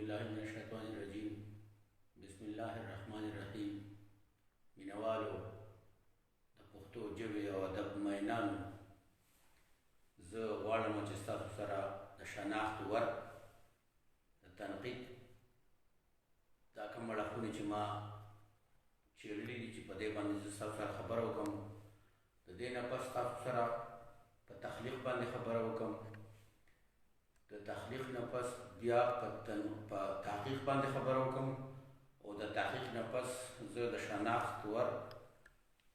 بالله من الشیطان الرجیم. بسم الله الرحمن الرحیم. مینوالو د پښتو ژبې او ادب مینانو، زه غواړم چې ستاسو سره د شناخت وړ د تنقید دا کوم اړخونه چې ما څېړلي دي چې په دې باندې زه ستاسو سره خبره وکړم. د دې نه پس ستاسو سره په تخلیق باندې خبره وکړم. د تخلیق نه پس بیا په تحقیق باندې خبره وکړم، او د تحقیق نه پس زه د شناخت ور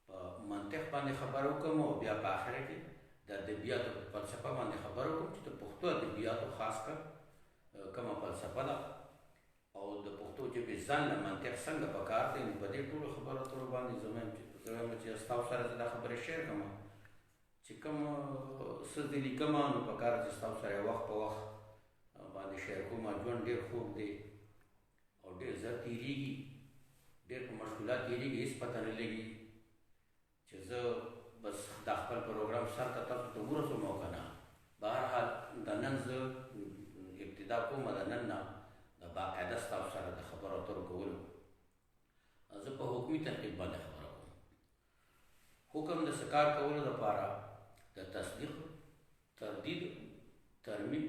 په منطق باندې خبره وکړم، او بیا په آخر کې د ادبیاتو په فلسفه باندې خبره وکړم چې د پښتو ادبیاتو خاص کر کومه فلسفه ده او د پښتو ژبې ځان له منطق څنګه پکار دی. په دې ټولو خبرو اترو باندې زه وایم چې ستاسو سره زه دا خبرې شیر کړم چې کوم څه زه لیکم نو پکار چې ستاسو سره وخت په وخت باندې شیر کوم. ژوند ډېر خوږ دی او ډېر زر تېرېږي، ډېر په مشغولات تېرېږي، هېڅ پته نه لګي چې زه بس دا خپل پروګرام سر ته تاسو ته ورسوم او که نه. بهرحال د نن زه ابتدا کوم د نن نه د باقاعده ستاسو سره د خبرو اترو کولو. زه په حکمي تنقید باندې خبره کوم. حکم د څه کار کولو دپاره د تصدیق، تردید، ترمیم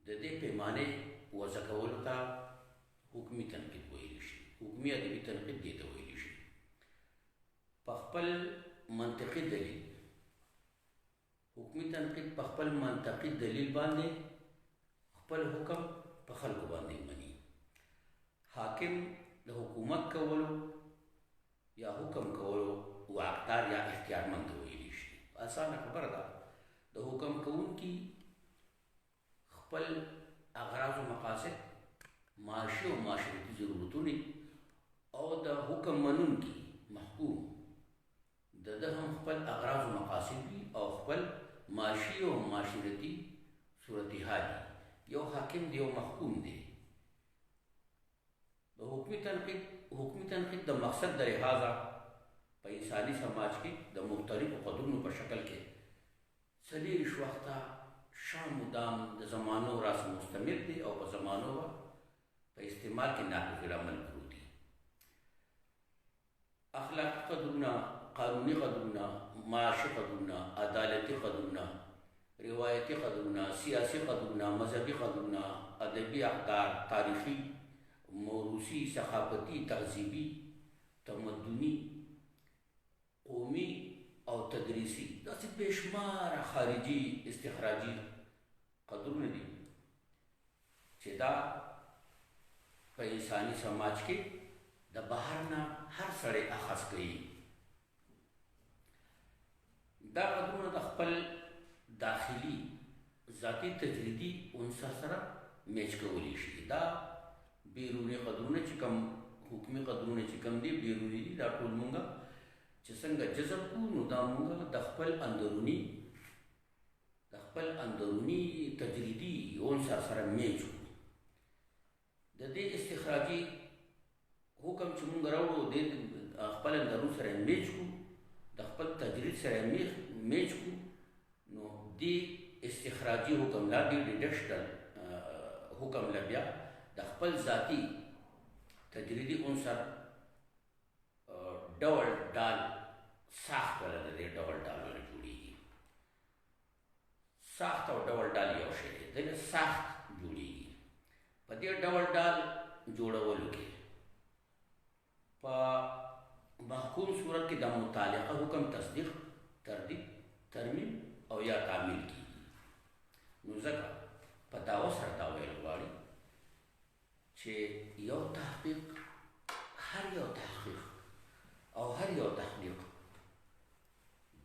د دې پیمانې وضع کولو ته حکمي تنقید ویلی شي. حکمي ادبي تنقید دې ته ویلی شي. په خپل منطقي دلیل، حکمي تنقید په خپل منطقي دلیل باندې خپل حکم په خلکو باندې مني. حاکم د حکومت کولو یا حکم کولو واقدار یا اختیارمند ویلی شي. اسانه خبره ده. د حکم کوونکي خپل اغراض و مقاصد، معاشي او معاشرتي ضرورتونه، او د حکم منونکي محکوم د ده هم خپل اغراض و مقاصد وي او خپل معاشي او معاشرتي صورتحال دي. یو حاکم دی، یو محکوم دی. د حکمي تنقید د مقصد د لحاظه په انساني سماج کې د مختلفو قدرونو په شکل کې څلېرویشت وخته شام و دام د زمانو راس مستمر دی او په زمانو په استعمال کې ناقص العمل پروت دي. اخلاقي قدرونه، قانوني قدرونه، معاشي قدرونه، عدالتي قدرونه، روایتي قدرونه، سیاسي قدرونه، مذهبي قدرونه، ادبي اقدار، تاریخي، موروثي، ثقافتي، تهذیبي، تمدني، قومي او تدریسي، داسې بېشماره خارجي استخراجي قدرونه دي چې دا په انساني سماج کې د بهر نه هر سړی اخذ کوي. دا قدرونه د خپل داخلي ذاتي تجریدي عنصر سره میچ کولی شي. دا بیروني قدرونه چې کوم حکمي قدرونه چې کوم دي بیروني دي، دا ټول مونږه چې څنګه جذب کړو نو دا مونږ د خپل اندروني تجریدي عنصر سره میچ کړو. د دې استخراجي حکم چې مونږ راوړو د خپل اندرون سره میچ کړو، د خپل تجرید سره میچ کړو، نو دې استخراجي حکم لا دې ډیډکشنل حکم لا بیا د خپل ذاتي تجریدي عنصر ډول ډال ساخت ولا د دې ډول ډالونه جوړیږي. ساخت او ډول ډال یو شی دی، دغه ساخت جوړیږي. په دې ډول ډال جوړولو کې په محکوم صورت کې د متعلقه حکم تصدیق، تردید، ترمیم او یا تعمیل کیږي. نو ځکه په دعوه سره دا ویل غواړي چې یو تحقیق، هر یو تحقیق او هر یو تحقیق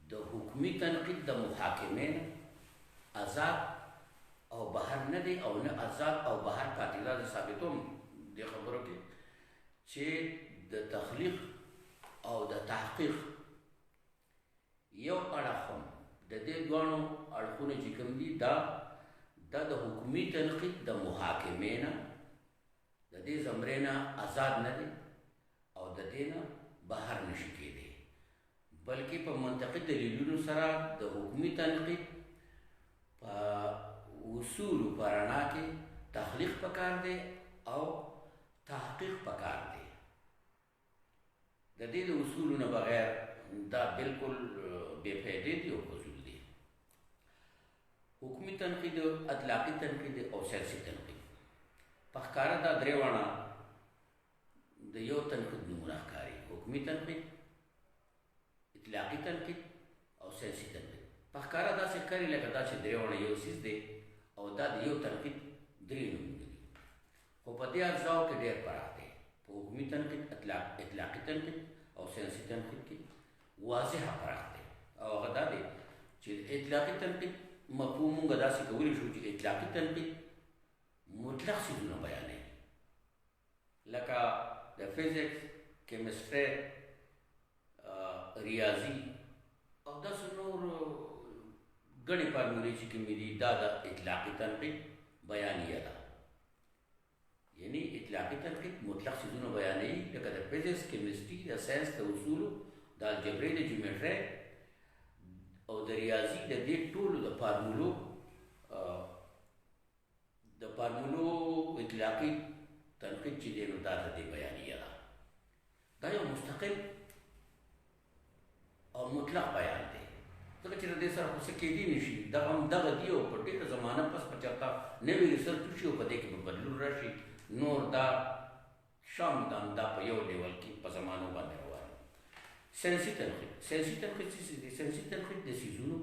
د حکمي تنقید د محاکمې نه آزاد او بهر نه دی، او نه آزاد او بهر پاتې. دا ثابتوم دې خبرو کې چې د تخلیق او د تحقیق یو اړخ هم د دې دواړو اړخونه چې کوم دي دا د حکمي تنقید د محاکمې نه، د دې زمرې نه آزاد نه دی او د دې نه بهر نشي کېدی، بلکې په منطقي دلیلونو سره د حکمي تنقید په اصولو په رڼا کې تخلیق پکار دی او تحقیق پکار دی. د دې د اصولو نه بغیر دا بالکل بې فایدې دي او فضول دي. حکومي تنقید، اطلاقي تنقید او سیاسي تنقید. په ښکاره دا درې واړه د یو تنقید نمونه ښکاري: حکومي تنقید، اطلاقي تنقید او سیاسي تنقید. په ښکاره داسې ښکاري لکه دا چې درې واړه یو څیز دی او دا د یو تنقید درې نومونه دي، خو په دې اجزاو کې ډېر فرق دی. په حکومي تنقید، اطلاقي تنقید او سیاسي تنقید کې واضحه فرق دی، او هغه دا دی چې اطلاقي تنقید مفهوم موږ داسې کولی شو چې اطلاقي تنقید مطلق څیزونه بیانوي، لکه د فزیکس، کیمسټري، ریاضي او داسې نور ګڼې فارمولې چې کومې دي، دا د اطلاقي تنقید بیانیه ده. یعنی اطلاقي تنقید مطلق څیزونه بیانوي، لکه د فزیکس، کیمسټري، د ساینس د اصولو، د الجبرې، د جیومټرۍ او د ریاضي د دې ټولو د فارمولو اطلاقي تنقید چې دی نو دا د دې بیانیه ده. دا یو مستقل او مطلق بیان دی، ځکه چې د دې سره خو څه کیدی نشي. دغه همدغه دي او په ډېره زمانه پس په چېرته نوي ریسرچ وشي او په دې کې به بدلون راشي، نور دا شام دا په یو لیول کې په زمانو باندې روان. ساینسي تنقید. ساینسي تنقید څه دی؟ ساینسي تنقید د څیزونو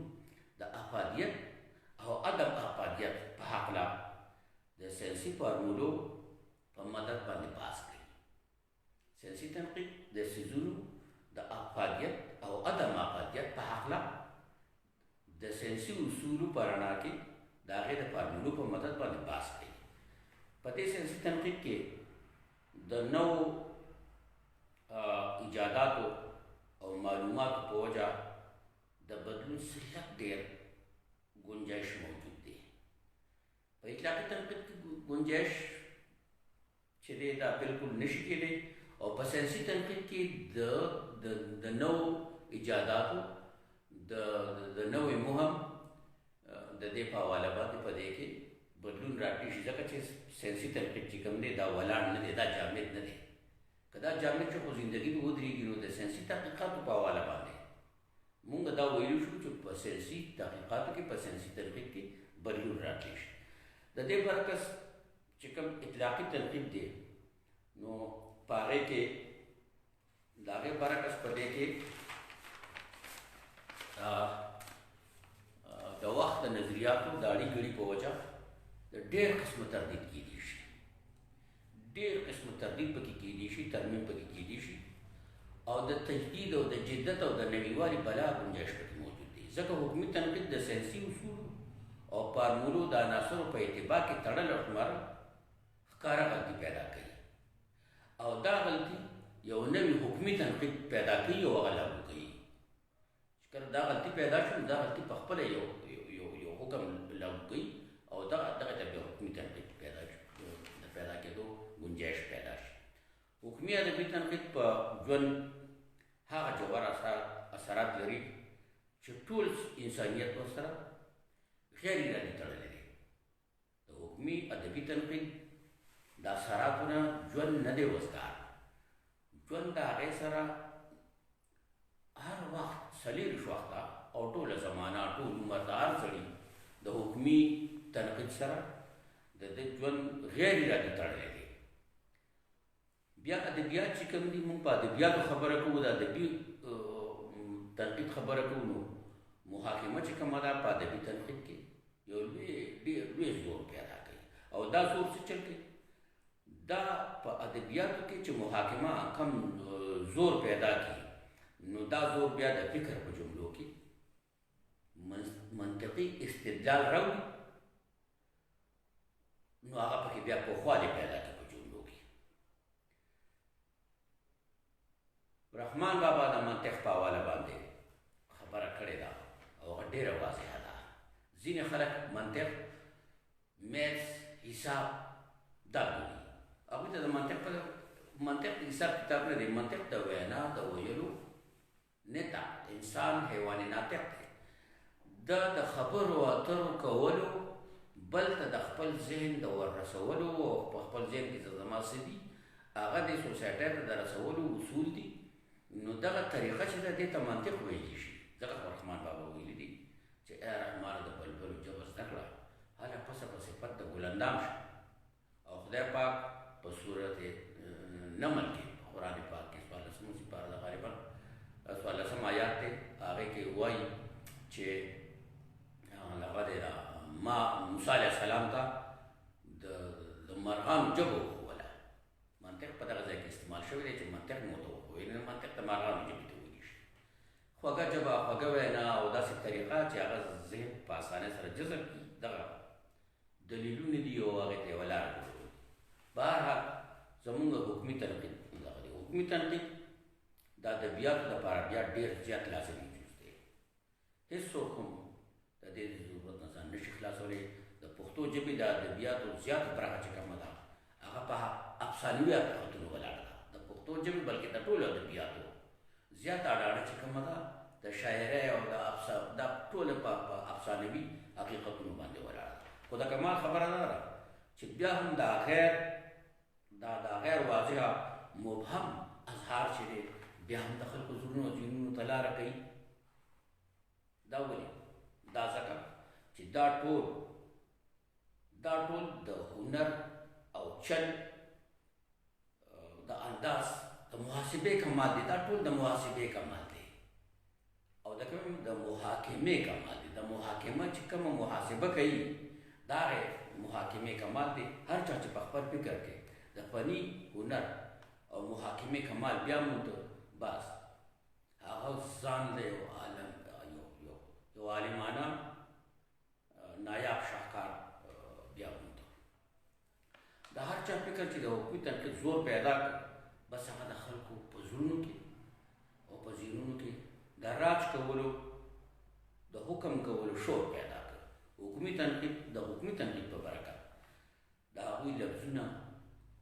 د افادیت او عدم افادیت په هکله د ساینسي فارمولو په مدد باندې بحث کوي. ساینسي تنقید د څیزونو د افادیت او عدم افادیت په هکله د ساینسي اصولو په رڼا کې د هغې د فارمولو په مدد باندې بحث کوي. په دې ساینسي تنقید کې د نوو ایجاداتو او معلوماتو په وجه د بدلون سلک ډېر گنجائش موجود دی. په اطلاقي تنقید کې گنجائش چې دی دا بالکل نشي کېدی، او په ساینسي تنقید کې د نوو ایجاداتو د نوې مهم د دې په حواله باندې په دې کې بدلون راټی شي، ځکه چې ساینسي تنقید چې کوم دی دا ولاړ نه دی، دا جامد نه دی. که دا جامد شو خو زندګي به ودرېږي. نو د ساینسي تحقیقاتو په حواله باندې مونږ دا ویلو شو چې په ساینسي تحقیقاتو کې، په ساینسي تنقید کې بدلون راټی شي. د دې برعکس چې کوم اطلاقي تنقید دی نو په هغې کې د هغې برعکس په دې کې د وخت د نظریاتو د اړې ګړې په وجه د ډېر قسمه تردید کېدی شي، ډېر قسمه تردید پکې کېدی شي، ترمیم پکې کېدی شي، او د تجدید او د جدت او د نویوالي بلا گنجائش پکې موجود دی. ځکه حکومي تنقید د ساینسي اصولو او فارمولو د عناصرو په اتباع کې تړل او شمارل ښکاره غلطي پیدا کوي، او دا غلطي یو نوی حکومي تنقید پیدا کوي او هغه لاګو کوي. چې کله دا غلطي پیدا شي نو دا غلطي په خپله یو حکم لاګو کوي او دغه ته بیا حکومي تنقید د پیدا کېدو گنجائش پیدا شي. حکومي ادبي تنقید په ژوند هغه ژور اثرات لري چې ټول انسانیت ورسره غیر ارادي تړلی دی. د حکومي ادبي تنقید د اثراتونه ژوند نه دی وزګار، ژوند د هغې سره هر وخت 40 وخته او ټوله زمانه ټول عمر د هر سړي د حکومي تنقید سره د ژوند غیر ارادي تړلی دی. بیا ادبیات چې کوم دي، موږ په ادبیاتو خبره کوو، د ادبي تنقید خبره کوو، نو محاکمه چې کومه ده په ادبي تنقید کې یو ډېر لوی زور پیدا کوي. او دا زور څه چل کوي؟ دا په ادبیاتو کې چې محاکمه کم زور پیدا کوي، نو دا زور بیا د فکر په جملو کې منطقي استدلال راوړي، نو هغه پکې بیا پوخوالی پیدا کوي په جملو کې. رحمان بابا د منطق په حواله باندې خبره کړې ده او هغه ډېره واضحه ده. ځینې خلک منطق، میتس، حساب دا ګوري، هغوی ته د منطق د حساب کتاب نه دی. منطق د وینا د ویلو نطق، انسان حیوان ناطق دی، دا د خبرو اترو کولو بل ته د خپل ذهن د وررسولو او په خپل ذهن کې زما څه دي هغه د سوسایټۍ ته د رسولو اصول دي. نو دغه طریقه چې ده دې ته منطق ویلی شي. ځکه خو رحمان بابا ویلي دي چې ای رحمانه د بلبلو ژبه زده کړه هله پسه په صفت د ګلندام شه. او خدای پاک په صورت نمل کې قرآن پاک کې 14 سپاره د غالبا 14 آیات دی هغې کې وایي چې هغه دی ما موسی علیه السلام ته د مرغانو ژبه وښووله. منطق په دغه ځای کې استعمال شوی دی چې منطق مو ورته وښووي نه منطق د مرغانو ژبې ته ویلی شي. خوږه ژبه خوږه وینا او داسې طریقه چې هغه ذهن په اسانۍ سره جذب کړي دغه دلیلونه دي او هغې ته یوه لاره جوړوي. بهرحال زمونږ حکومي تنقید دغه دی. حکومي تنقید د ادبیاتو دپاره بیا ډېر زیات لازمي جز دی. هېڅوک هم د دې ضرورت نه ځان نشي خلاصولی. د پښتو ژبې د ادبیاتو زیاته برخه چې کومه ده هغه په افسانوي حقیقتونو ولاړه ده. د پښتو ژبې بلکې د ټولو ادبیاتو زیاته اډاډه چې کومه ده د شاعرۍ او دا ټوله په افسانوي حقیقتونو باندې ولاړه ده. خو د کمال خبره دا ده چې بیا هم دا غیر واضحه مبهم اظهار چې دی بیا هم د خلکو زړونو او ذهنونو ته لاره کوي. دا ولې؟ دا ځکه چې دا ټول د هنر او چل د انداز د محاسبې کمال دی. دا ټول د محاسبې کمال دی او د محاکمې کمال دی. د محاکمه چې کومه محاسبه کوي دا محاکمې کمال دی. هر چا چې په خپل فکر کې د فني هنر او محاکمې کمال بیا موته بس هغه ځان له یو عالمانه نایاب شاهکار بیا موته. د هر چا فکر چې د حکومي تنقید زور پیدا کړ بس هغه د خلکو په زړونو کې او په ذهنونو کې د راج کولو د حکم کولو شور پیدا کړ. حکومي تنقید د حکومي تنقید په برکت د هغوی لفظونه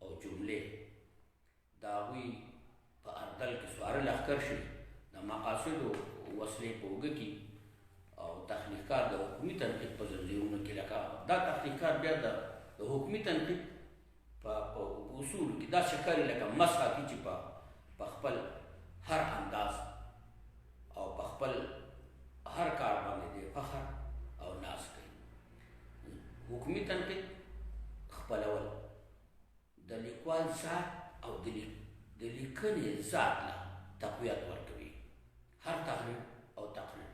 او جملې د هغوی په اردل کې سواره لښکر شي د مقاصدو وسلې په اوږه کې او تخلیقات د حکومي تنقید په زنځیرونو کې لکه دا تخلیقات بیا د حکومي تنقید په اصولو کې دا شکاري لکه مسخه کې چې په خپل هر انداز او په خپل هر کار باندې دی فخر او ناز کوي. حکومي تنقید خپلول د لیکوال ذات او د لیکنې ذات له تقویت ورکوي. هر تحریر او تقریر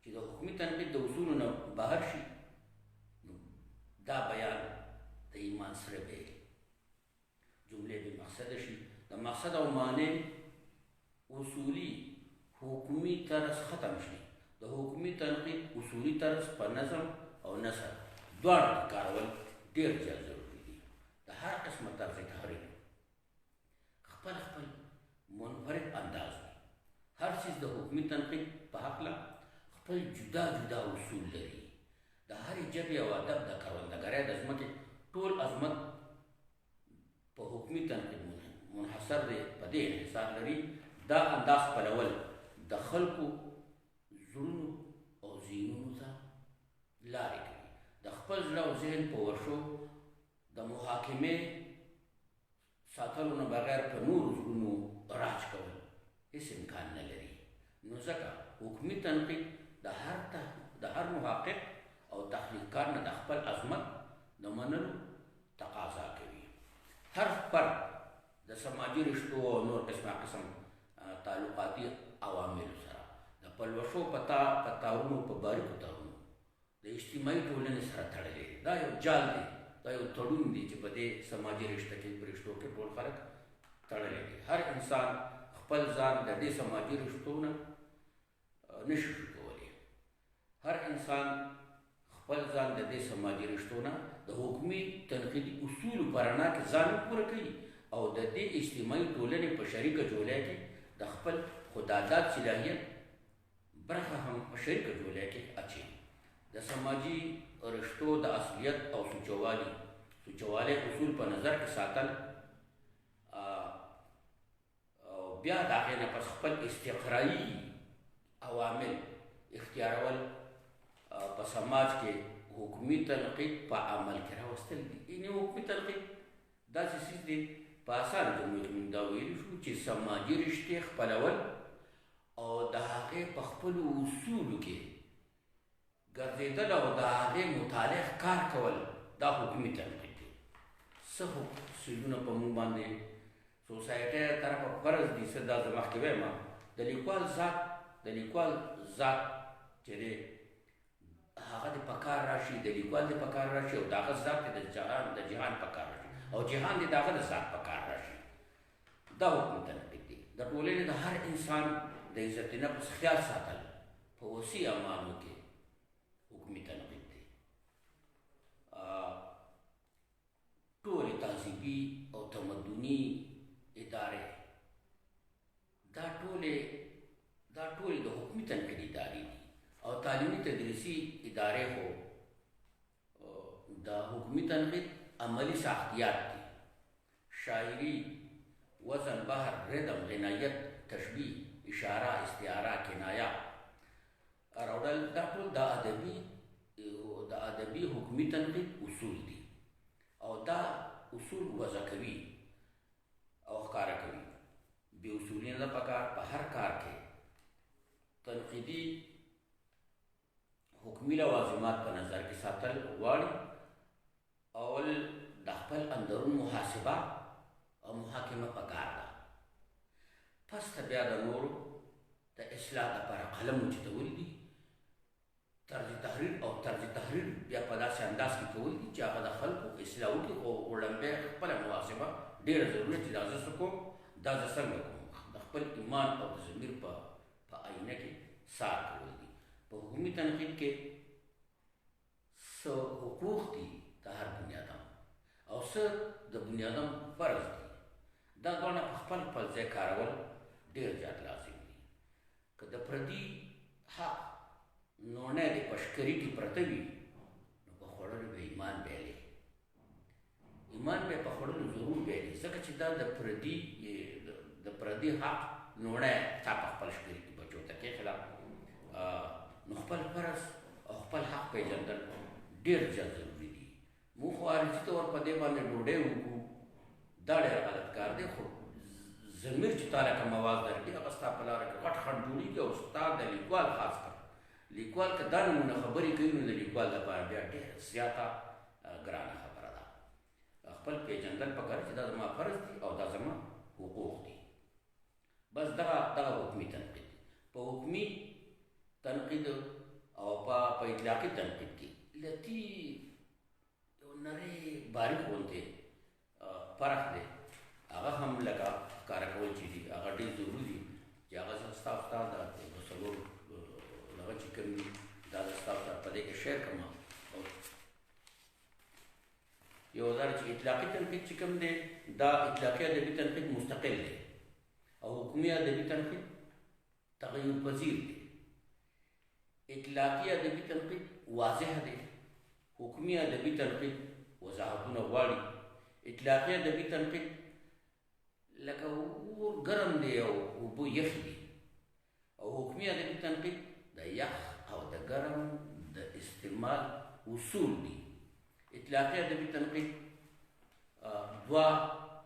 چې د حکومي تنقید د اصولو نه بهر شي نو دا بیان د ایمان سره دی. جملې بې مقصده شي. د مقصد او معنی اصولي حکومي طرز ختم شي. د حکومي تنقید اصولي طرز په نظم او نثر دواړو کې کارول ډېر زیات ضروري دي. د هر قسمه طرز تحریر خپل منفرد انداز وي. هر څیز د حکومي تنقید په هکله خپل جدا جدا اصول لري. د هرې ژبې او ادب د کروندګرۍ د ځمکې ټول عظمت په حکومي تنقید منحصر دی. په دې انحصار لري دا انداز خپلول د خلکو زړونو او ذهنونو ته لارې کوي. د خپل زړه او ذهن په ورشو د محاکمې ساتلو نه بغیر په نورو زړونو راج کول هېڅ امکان نه لري. نو ځکه حکومي تنقید د هر محقق او تخلیقکار نه د خپل عظمت د منلو تقاضا کوي. هر فرد د سماجي رشتو او نور قسم تعلقاتي عواملو سره د پلوشو په تارونو په باریکو تارونو د اجتماعي ټولنې سره تړلی دی. دا یو جال دی. دا یو تړون دی چې په دې سماجي رشتو کې ټول خلک تړلی دی. هر انسان خپل ځان د دې سماجي رشتو نه نشي کولی. هر انسان خپل ځان د دې سماجي رشتو نه د حکومي تنقیدي اصولو په رڼا کې ځان پوره کوي او د دې اجتماعي ټولنې په شریکه جوړه کې د خپل خداداد صلاحیت برخه هم په شریکه جوړه کې اچي. د سماجي رشتو د اصلیت او سوچوالي اصول په نظر کې ساتل او بیا د هغې نه پس خپل استقرایي عوامل اختیارول په سماج کې حکومي تنقید په عمل کې راوستل دي. یعنې حکومي تنقید داسې څیز دی، په اسانه جملو کې موږ دا ویلي شو چې سماجي رشتې خپلول او د هغې په خپلو اصولو کې ګرځېدل او د هغې مطالق کار کول، دا حکومي تنقید دی. څه څیزونه په موږ باندې سوسایټۍ طرفه فرض دي، څه دا زه مخکې وایم، د لیکوال ذات چې دی هغه د په کار راشي، د لیکوال د په کار راشي، او د هغه ذات د جهان په کار راشي، او جهان د هغه د ذات په کار راشي. دا حکومي تنقید دی. د ټولنې د هر انسان د عزت نفس خیال ساتل په وسیع امانو کې حکومي تنقید دی. ټولې تهذیبي او تمدني ادارې دا ټولې د حکومي تنقید ادارې دي، او تعلیمي تدریسي ادارې خو د حکومي تنقید عملی ساختیات دي. شاعري، وزن، بحر، ردم، غنایت، تشبیه، اشاره، استعاره، کنایه راوړل، دا ټول د ادبي حکومي تنقید اصول دي، او دا اصول وضع کوي او ښکاره کوي. بې اصولي نه ده پکار. په هر کار کې تنقیدي حکومي لوازمات په نظر کې ساتل غواړي. اول د خپل اندرون محاسبه او محاکمه پکار ده. پس ته بیا د نورو د اصلاح لپاره قلم اوچتول دي. طرز تحریر بیا په داسې انداز کې کول دي چې هغه د خلکو اصلاح وکړي، خو وړاندې خپله محاسبه ډېره ضروري چې دا زه څه کوم، دا زه څنګه کوم. د خپل ایمان او د ضمیر په آینه کې سار کول دي. په حکومي تنقید کې څه حقوق دي د هر بني ادم او څه د بني ادم فرض دي. دا دواړه په خپل ځای کارول ډېر زیات لازم دي. که د پردي حق نوڼی د پشکري کې پرته وي، نو په خوړلو به ایمان بیلې. ایمان به په خوړلو ضرور بیلې، ځکه چې دا د پردي حق نوڼی تا په خپل شکري کې بچو ته کېښله. نو خپل فرض او خپل حق پیژندل ډېر زیات ضروري دي. موږ خو عارضي طور په دې باندې ډوډۍ وکړو، دا ډېر غلط کار دی. خو ضمیر چې تا لکه مواد درکړي، هغه ستا په لاره کې غټ خنډ جوړېږي، او ستا د لیکوال خاص کر لیکوال که دا نمونه خبرې کوي، نو د لیکوال لپاره بیا ډېره زیاته ګرانه خبره ده. خپل پیژندل پکار چې دا زما فرض دي او دا زما حقوق دي. بس دغه حکومي تنقید. په حکومي تنقید او په اطلاقي تنقید کې لطیف یو نری باریک غوندې فرق دی. هغه هم لکه ښکاره کول چې دي، هغه ډېر ضروري دي چې هغه زه ستا د څلور هغه چې کوم دي دا زه ستا سره په دې کې شیر کړم. یو دا چې اطلاقي تنقید چې کوم دی، دا اطلاقي ادبي تنقید مستقل دی، او حکومي ادبي تنقید تغیر پذیر دی. اطلاقي ادبي تنقید واضح دی، حکومي ادبي تنقید وضاحتونه غواړي. اطلاقي ادبي تنقید لکه اور ګرم دی او اوبه یخ دي، او حکومي ادبي تنقید د یخ او د ګرم د استعمال اصول دي. اطلاقي ادبي تنقید دوه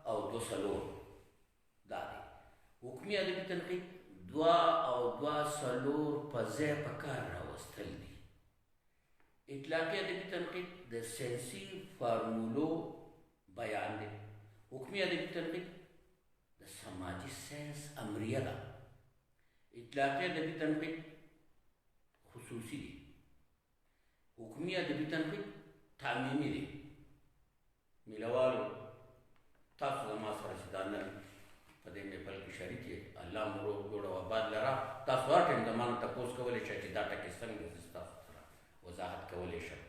او دوه څلور دا دی. حکومي ادبي تنقید دوه او دوه څلور په ځای په کار راوستل دي. اطلاقي ادبي تنقید د ساینسي فارمولو بیان دی. حکومي ادبي تنقید د سماجي ساینس امریه ده. اطلاقي ادبي تنقید خصوصي دی. حکومي ادبي تنقید تعمیمي دی. میلهوالو تاسو زما سره چې دا نن په دې محفل کې شریک یې، الله مو روغ جوړ او آباد لره. تاسو هر ټایم زما نه تپوس کولی شئ چې دا ټکي څنګه زه ستاسو سره وضاحت کولی شم.